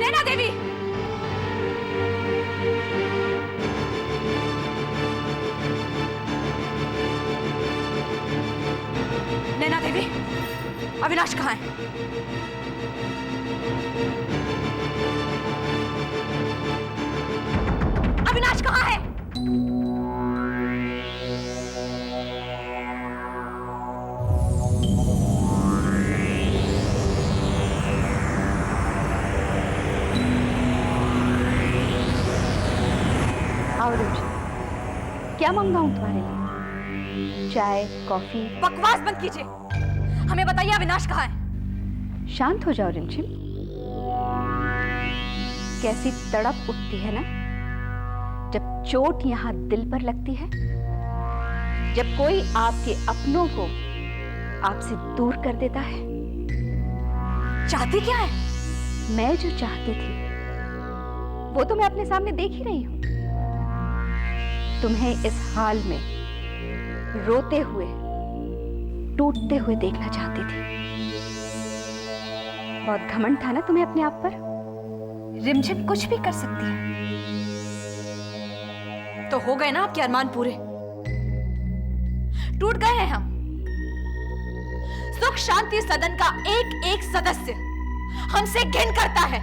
नैना देवी, नैना देवी, अविनाश कहाँ है? अविनाश कहाँ है? आओ रिमझिम, क्या मंगाऊं तुम्हारे लिए? चाय, कॉफी? बकवास बंद कीजिए। हमें बताइए अविनाश कहाँ है? शांत हो जाओ रिमझिम। कैसी तड़प उठती है ना जब चोट यहाँ दिल पर लगती है, जब कोई आपके अपनों को आपसे दूर कर देता है। चाहती क्या है? मैं जो चाहती थी वो तो मैं अपने सामने देख ही रही हूं। तुम्हें इस हाल में रोते हुए, टूटते हुए देखना चाहती थी। बहुत घमंड था ना तुम्हें अपने आप पर। रिमझिम कुछ भी कर सकती है। तो हो गए ना आपके अरमान पूरे? टूट गए हैं हम। सुख शांति सदन का एक एक सदस्य हमसे घिन करता है।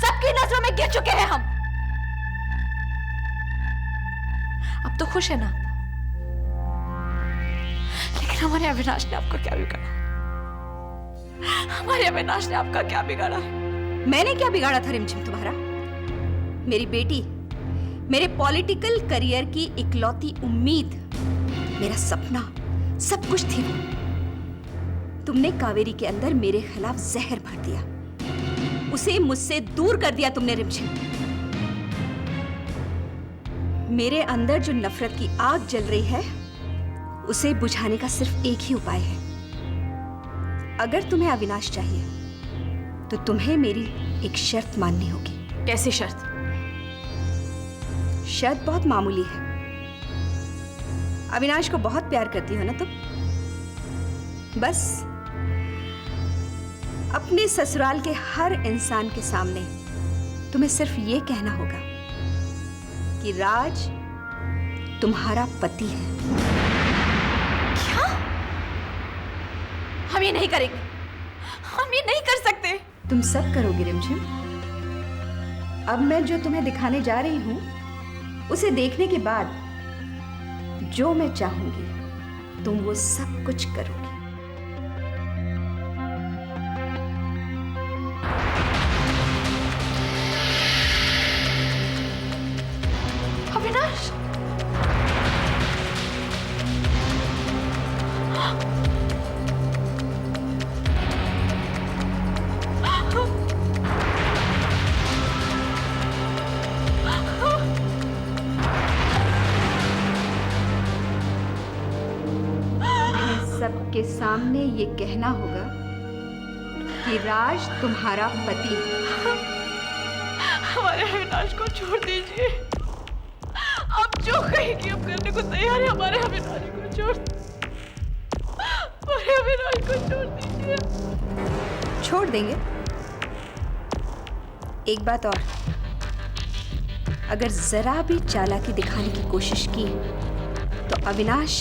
सबकी नजरों में गिर चुके हैं हम। अब तो खुश है ना? लेकिन हमारे अविनाश ने आपका क्या बिगाड़ा? हमारे अविनाश ने आपका क्या बिगाड़ा? मैंने क्या बिगाड़ा था रिमझिम तुम्हारा? मेरी बेटी, मेरे पॉलिटिकल करियर की इकलौती उम्मीद, मेरा सपना, सब कुछ थी वो। तुमने कावेरी के अंदर मेरे खिलाफ जहर भर दिया। उसे मुझसे दूर कर दिया तुमने रिमझिम। मेरे अंदर जो नफरत की आग जल रही है उसे बुझाने का सिर्फ एक ही उपाय है। अगर तुम्हें अविनाश चाहिए तो तुम्हें मेरी एक शर्त माननी होगी। कैसी शर्त? शर्त बहुत मामूली है। अविनाश को बहुत प्यार करती हो ना तुम? बस अपने ससुराल के हर इंसान के सामने तुम्हें सिर्फ ये कहना होगा कि राज तुम्हारा पति है। क्या? हम ये नहीं करेंगे। हम ये नहीं कर सकते। तुम सब करोगे रिमझिम। अब मैं जो तुम्हें दिखाने जा रही हूं उसे देखने के बाद जो मैं चाहूंगी तुम वो सब कुछ करोगे। अविनाश, सबके सामने ये कहना होगा कि राज तुम्हारा पति है। हमारे अविनाश को छोड़ दीजिए। आप जो कहेंगी हम करने को तैयार है। हमारे अविनाश को छोड़, हमारे अविनाश को छोड़ दीजिए। छोड़ देंगे। एक बात और, अगर जरा भी चालाकी दिखाने की कोशिश की तो अविनाश।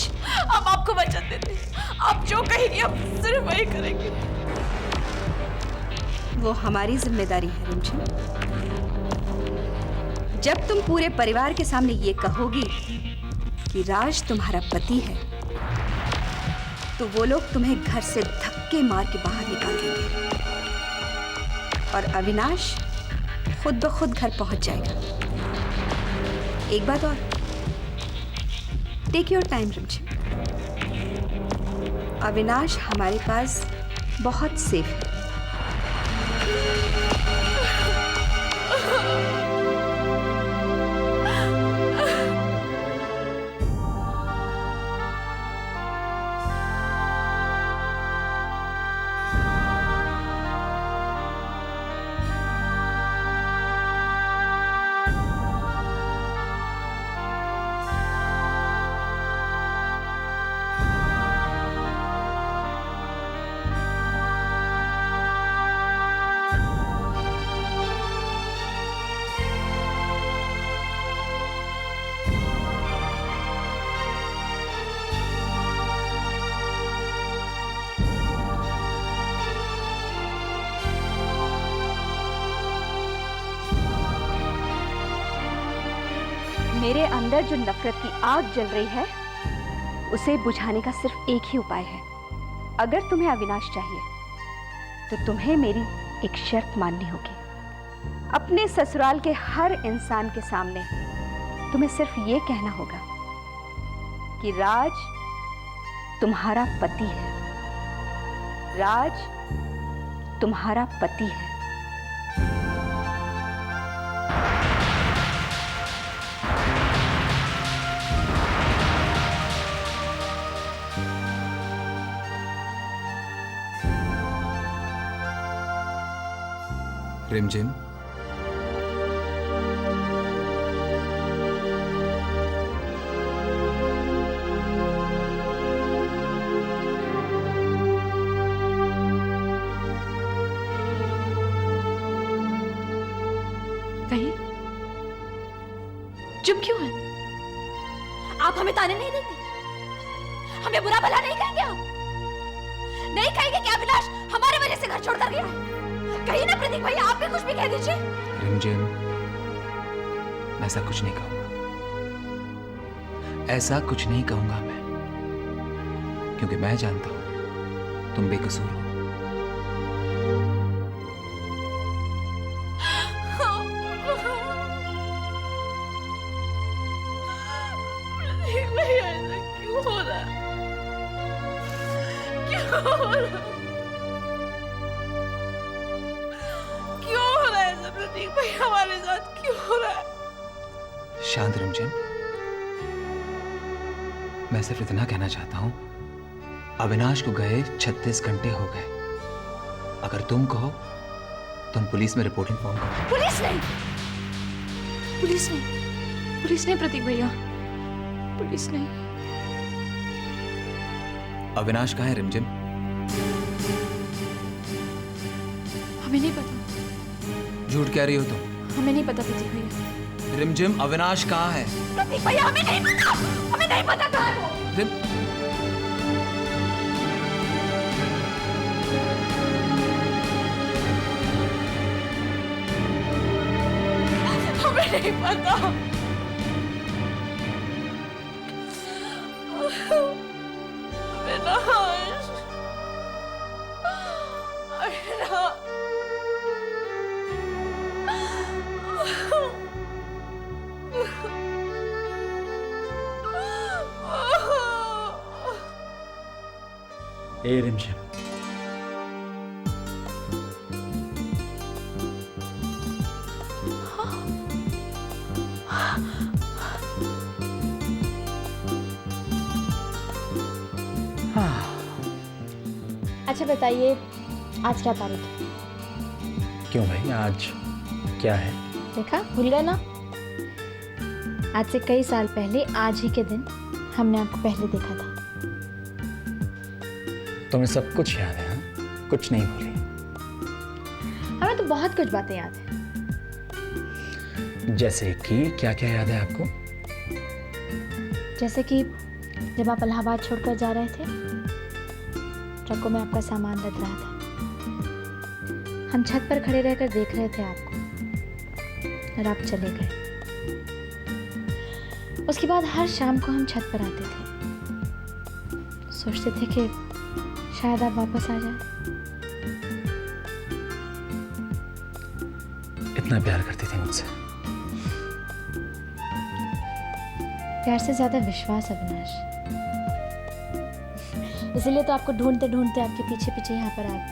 हम आपको वचन देते हैं, आप जो कहेंगी हम सिर्फ वही करेंगे। वो हमारी जिम्मेदारी है रिमझिम। जब तुम पूरे परिवार के सामने ये कहोगी कि राज तुम्हारा पति है तो वो लोग तुम्हें घर से धक्के मार के बाहर निकाल देंगे और अविनाश खुद ब खुद घर पहुंच जाएगा। एक बात और, टेक योर टाइम रिमझिम। अविनाश हमारे पास बहुत सेफ है। मेरे अंदर जो नफरत की आग जल रही है उसे बुझाने का सिर्फ एक ही उपाय है। अगर तुम्हें अविनाश चाहिए तो तुम्हें मेरी एक शर्त माननी होगी। अपने ससुराल के हर इंसान के सामने तुम्हें सिर्फ ये कहना होगा कि राज तुम्हारा पति है। राज तुम्हारा पति है। रिमझिम, कहीं चुप क्यों है? आप हमें ताने नहीं देंगे? हमें बुरा भला नहीं कहेंगे? आप नहीं कहेंगे कि अविनाश हमारे वजह से घर छोड़कर गया है? कहीं ना प्रतीक भैया, आप भी कुछ भी कह दीजिए। रिमझिम, मैं ऐसा कुछ नहीं कहूंगा। ऐसा कुछ नहीं कहूंगा मैं, क्योंकि मैं जानता हूं तुम बेकसूर हो। प्रतीक भैया, ऐसा क्यों हो रहा है? क्यों हो रहा है? क्यों हो रहा है ऐसा? प्रतीक भैया हमारे साथ क्यों हो रहा है? शांत रिमझिम, मैं सिर्फ इतना कहना चाहता हूं, अविनाश को गए 36 घंटे हो गए। अगर तुम कहो तो हम पुलिस में रिपोर्ट इन्फॉर्म करो। पुलिस नहीं, पुलिस नहीं, पुलिस नहीं प्रतीक भैया, पुलिस नहीं। अविनाश कहाँ है रिमझिम? हमें नहीं पता। झूठ कह रही हो तुम? हमें नहीं पता प्रतीक भैया। रिमझिम, अविनाश कहाँ है? प्रतीक भैया, हमें नहीं पता, हमें नहीं पता कहाँ है वो। हमें नहीं पता। अविनाश, अविनाश। ए रिमझिम, अच्छा बताइए, आज क्या तारीख है? क्यों भाई, आज क्या है? देखा, भूल गए ना? आज से कई साल पहले आज ही के दिन हमने आपको पहले देखा था। तुम्हें सब कुछ याद है? हाँ? कुछ नहीं भूली? हमें तो बहुत कुछ बातें याद है। जैसे कि क्या क्या याद है आपको? जैसे कि जब आप इलाहाबाद छोड़कर जा रहे थे, ट्रकों में आपका सामान लद रहा था, हम छत पर खड़े रहकर देख रहे थे आपको, और आप चले गए। उसके बाद हर शाम को हम छत पर आते थे, सोचते थे कि शायद आप वापस आ जाए। इतना प्यार करती थी मुझसे? प्यार से ज्यादा विश्वास, अविनाश। इसीलिए तो आपको ढूंढते ढूंढते आपके पीछे पीछे यहाँ पर आ गए।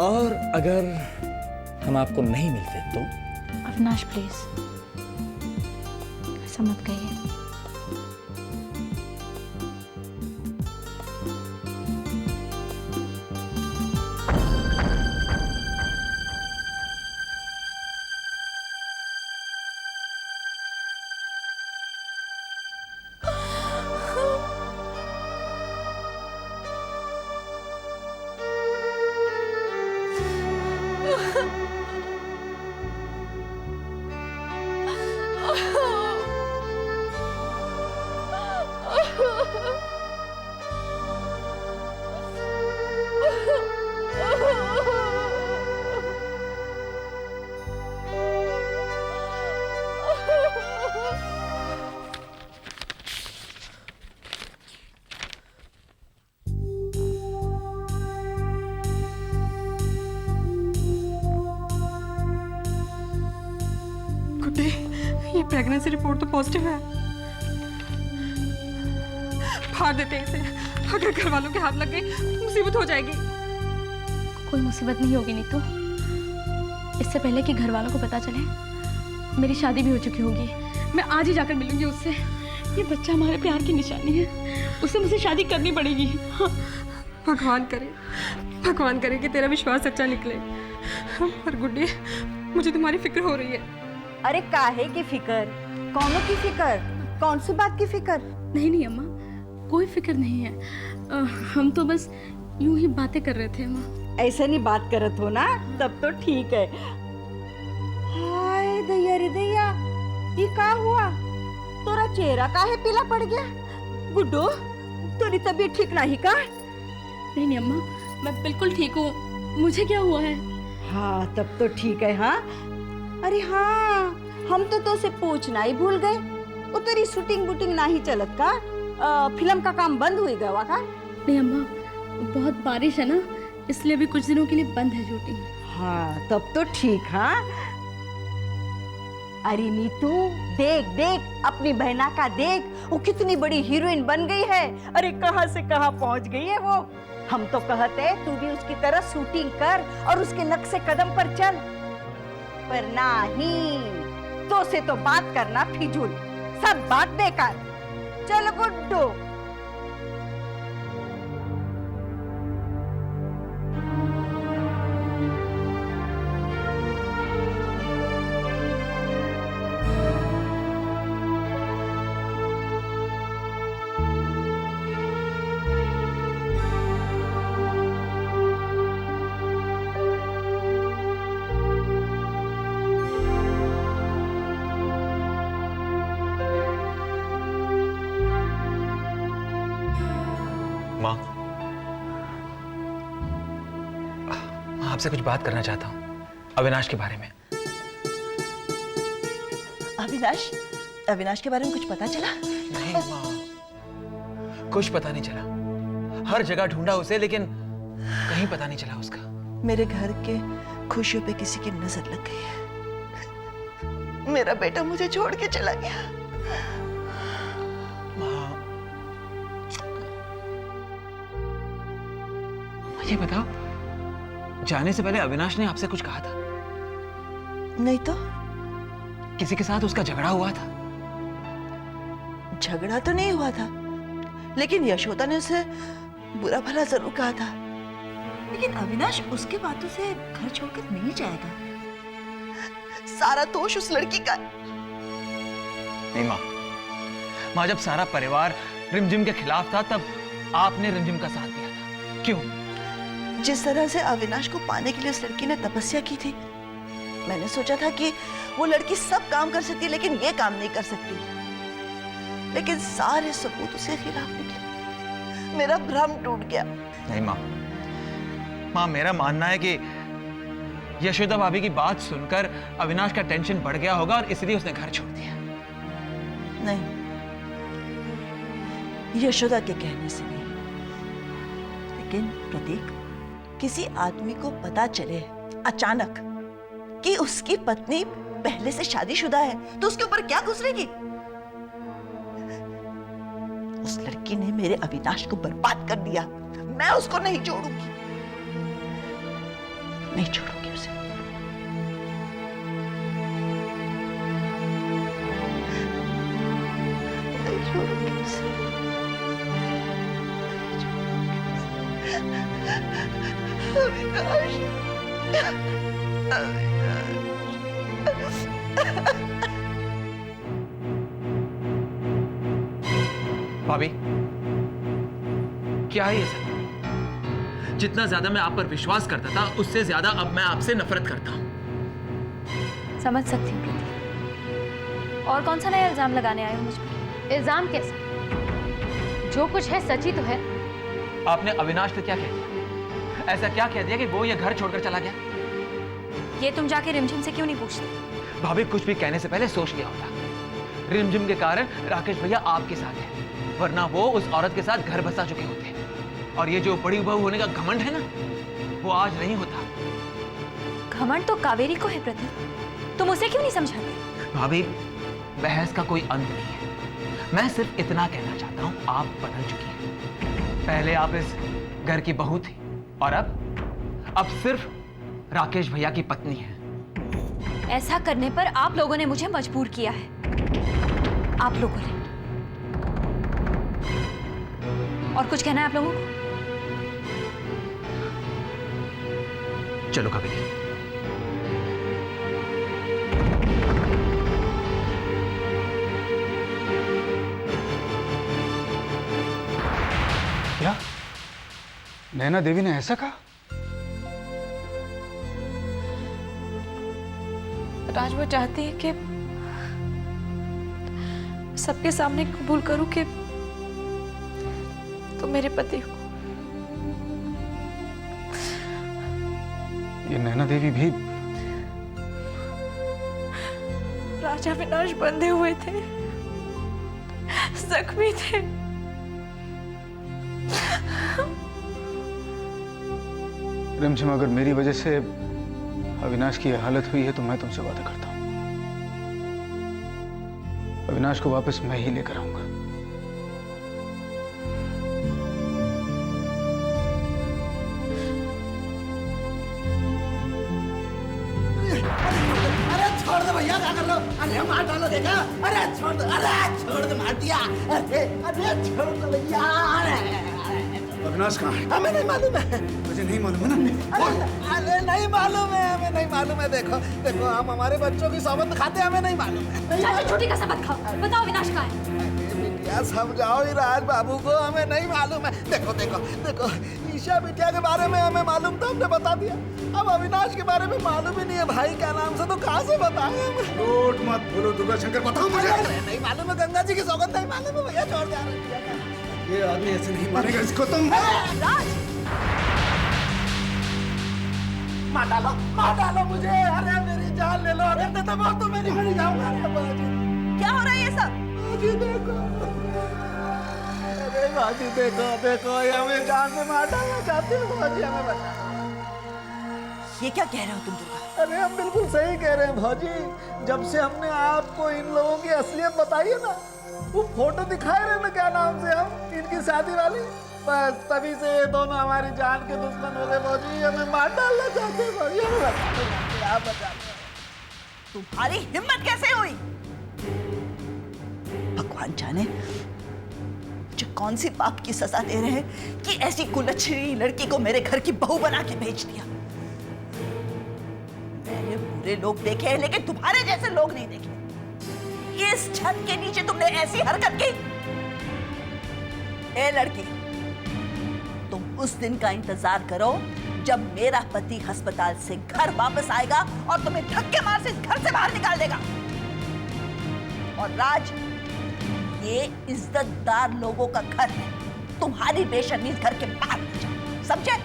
और अगर हम आपको नहीं मिलते तो? अविनाश प्लीज, ऐसा मत कहिए। प्रेगनेंसी रिपोर्ट तो पॉजिटिव है। फाड़ देते हैं इसे, अगर घर वालों के हाथ लग गई मुसीबत हो जाएगी। कोई मुसीबत नहीं होगी नीतू। इससे पहले कि घर वालों को पता चले मेरी शादी भी हो चुकी होगी। मैं आज ही जाकर मिलूंगी उससे। ये बच्चा हमारे प्यार की निशानी है, उससे मुझे शादी करनी पड़ेगी। हाँ, भगवान करे कि तेरा विश्वास सच्चा निकले। पर गुड्डी, मुझे तुम्हारी फिक्र हो रही है। अरे काहे की फिकर? कौनों की फिकर? कौन सी बात की फिकर? नहीं अम्मा, कोई फिक्र नहीं है। हम तो बस यूं ही बातें कर रहे थे अम्मा। ऐसे नहीं बात करत हो ना, तब तो ठीक है। हाय दैया रे दैया, ये का हुआ? तोरा चेहरा काहे पीला पड़ गया? गुड्डू, तेरी तबीयत ठीक नहीं का? नहीं अम्मा, मैं बिल्कुल ठीक हूँ। मुझे क्या हुआ है? हाँ तब तो ठीक है। हाँ अरे हाँ, हम तो से पूछना ही भूल गए। वो तेरी शूटिंग बूटिंग नहीं चलत का? फिल्म का काम बंद हुई गया का? नहीं अम्मा, बहुत बारिश है ना, इसलिए भी कुछ दिनों के लिए बंद है शूटिंग। हाँ तब तो ठीक। हाँ अरे नीतू, देख देख अपनी बहना का देख, वो कितनी बड़ी हीरोइन बन गई है। अरे कहाँ से कहाँ पहुँच गई है वो। हम तो कहते तू भी उसकी तरह शूटिंग कर और उसके नक्शे कदम पर चल, पर नहीं, तो से तो बात करना फिजूल, सब बात बेकार। चल गुड्डू। माँ, आपसे कुछ बात करना चाहता हूँ अविनाश के बारे में। अविनाश के बारे में कुछ पता चला? नहीं माँ, कुछ पता नहीं चला। हर जगह ढूंढा उसे, लेकिन कहीं पता नहीं चला उसका। मेरे घर के खुशियों पे किसी की नजर लग गई है। मेरा बेटा मुझे छोड़ के चला गया। ये बताओ, जाने से पहले अविनाश ने आपसे कुछ कहा था? नहीं तो। किसी के साथ उसका झगड़ा हुआ था? झगड़ा तो नहीं हुआ था, लेकिन यशोदा ने उसे बुरा भला जरूर कहा था। लेकिन अविनाश उसके बातों से घर छोड़कर नहीं जाएगा। सारा दोष उस लड़की का। नहीं माँ, जब सारा परिवार रिमझिम के खिलाफ था, तब आपने रिमझिम का साथ दिया था। क्यों? जिस तरह से अविनाश को पाने के लिए उस लड़की ने तपस्या की थी, मैंने सोचा था कि वो लड़की सब काम कर सकती है, लेकिन ये काम नहीं कर सकती। लेकिन सारे सबूत उसके खिलाफ निकले। मेरा भ्रम टूट गया। नहीं माँ, मेरा मानना है कि यशोदा भाभी की बात सुनकर अविनाश का टेंशन बढ़ गया होगा और इसलिए उसने घर छोड़ दिया। नहीं, यशोदा के कहने से नहीं, लेकिन प्रतीक, किसी आदमी को पता चले अचानक कि उसकी पत्नी पहले से शादीशुदा है, तो उसके ऊपर क्या गुजरेगी? उस लड़की ने मेरे अविनाश को बर्बाद कर दिया। मैं उसको नहीं छोड़ूंगी, नहीं छोड़ूंगी उसे। नहीं छोड़ूंगी उसे। अविनाश, भाभी, क्या है ये सब? जितना ज्यादा मैं आप पर विश्वास करता था, उससे ज्यादा अब मैं आपसे नफरत करता हूं। समझ सकती हूँ प्रतीक। और कौन सा नया इल्जाम लगाने आए हो मुझ पर? इल्जाम कैसा? जो कुछ है सच ही तो है। आपने अविनाश से क्या कह दिया? ऐसा क्या कह दिया कि वो ये घर छोड़कर चला गया? ये तुम जाके रिमझिम से क्यों नहीं पूछते? भाभी, कुछ भी कहने से पहले सोच लिया होता। रिमझिम के कारण राकेश भैया आपके साथ है, वरना वो उस औरत के साथ घर बसा चुके होते। और ये जो बड़ी बहू होने का घमंड है ना, वो आज नहीं होता। घमंड तो कावेरी को है प्रतीक, तुम उसे क्यों नहीं समझाते? भाभी, बहस का कोई अंत नहीं है। मैं सिर्फ इतना कहना चाहता हूं, आप बदल चुकी हैं। पहले आप इस घर की बहू थी और अब सिर्फ राकेश भैया की पत्नी है। ऐसा करने पर आप लोगों ने मुझे मजबूर किया है। आप लोगों ने। और कुछ कहना है आप लोगों को? चलो कभी। क्या नैना देवी ने ऐसा कहा? राज वो चाहती है कि सबके सामने कबूल करूं कि तुम मेरे पति हो। ये नैना देवी भी राजा अविनाश बंधे हुए थे, जख्मी थे। रिमझिम, अगर मेरी वजह से अविनाश की यह हालत हुई है तो मैं तुमसे वादा करता हूं, अविनाश को वापस मैं ही लेकर आऊंगा। अरे छोड़ दो भैया, क्या कर रहे हो? अरे मार डालो, देखा? अरे छोड़ दो, मार दिया। अरे छोड़ दो भैया। अविनाश कहाँ है? हमें नहीं मालूम है। मुझे नहीं मालूम है ना। अरे नहीं मालूम है, हमें नहीं मालूम है। देखो देखो, हम हमारे बच्चों की सौगंध खाते, हमें नहीं मालूम है। चाचा छोटी का सबक खाओ, बताओ अविनाश कहाँ है? बिटिया समझाओ ही राज बाबू को, हमें नहीं मालूम है। देखो देखो देखो, ईशा बिटिया के बारे में हमें मालूम था, हमने बता दिया। अब अविनाश के बारे में मालूम ही नहीं है भाई क्या नाम से, तो कहाँ से बताएं हमें? झूठ मत बोलो दुर्गा शंकर, बताओ मुझे। नहीं मालूम है, गंगा जी की सौगंध नहीं मालूम है भैया, छोड़ दे। ये आदमी ऐसे नहीं मारेगा इसको तुम। राज मार डालो मुझे। अरे मेरी जान ले लो, अरे तो मैं तो मेरी मर जाऊंगा। क्या हो रहा है ये सब? बाजी देखो, अरे बाजी देखो देखो, ये हमें जान से मार डालना चाहते हो बाजी, हमें बचा। ये क्या कह रहे हो तुम दुर्गा? अरे हम बिल्कुल सही कह रहे हैं भाजी। जब से हमने आपको इन लोगों की असलियत बताई है ना, वो फोटो दिखाए रहे ना, क्या नाम से हम इनकी शादी वाली, बस तभी से ये दोनों हमारी जान के दुश्मन हो गए भाजी। हमें मार डालना चाहते हैं भाजी, हमें बचा दो, आप बचा दो। तुम्हारी हिम्मत कैसे हुई? भगवान जाने मुझे कौन सी पाप की सजा दे रहे हैं कि ऐसी कुलच्छनी लड़की को मेरे घर की बहू बना के भेज दिया। मैंने बुरे लोग देखे हैं, लेकिन तुम्हारे जैसे लोग नहीं देखे। इस छत के नीचे तुमने ऐसी हरकत की। ए लड़की, तुम उस दिन का इंतजार करो जब मेरा पति अस्पताल से घर वापस आएगा और तुम्हें धक्के मार से इस घर से बाहर निकाल देगा। और राज, ये इज्जतदार लोगों का घर है, तुम्हारी बेशर्मी इस घर के बाहर नहीं जाओ, समझे?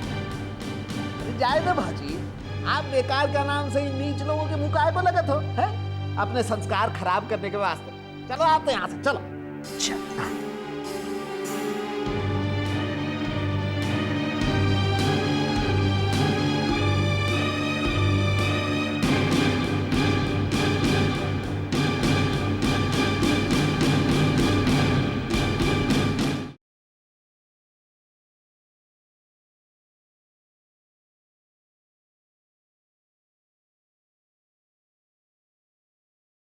जाए ना भाजी, आप बेकार का नाम से इन नीच लोगों के मुंह काय को लगत हो, हैं? अपने संस्कार खराब करने के वास्ते। चलो आते हैं यहाँ से, चलो। चल।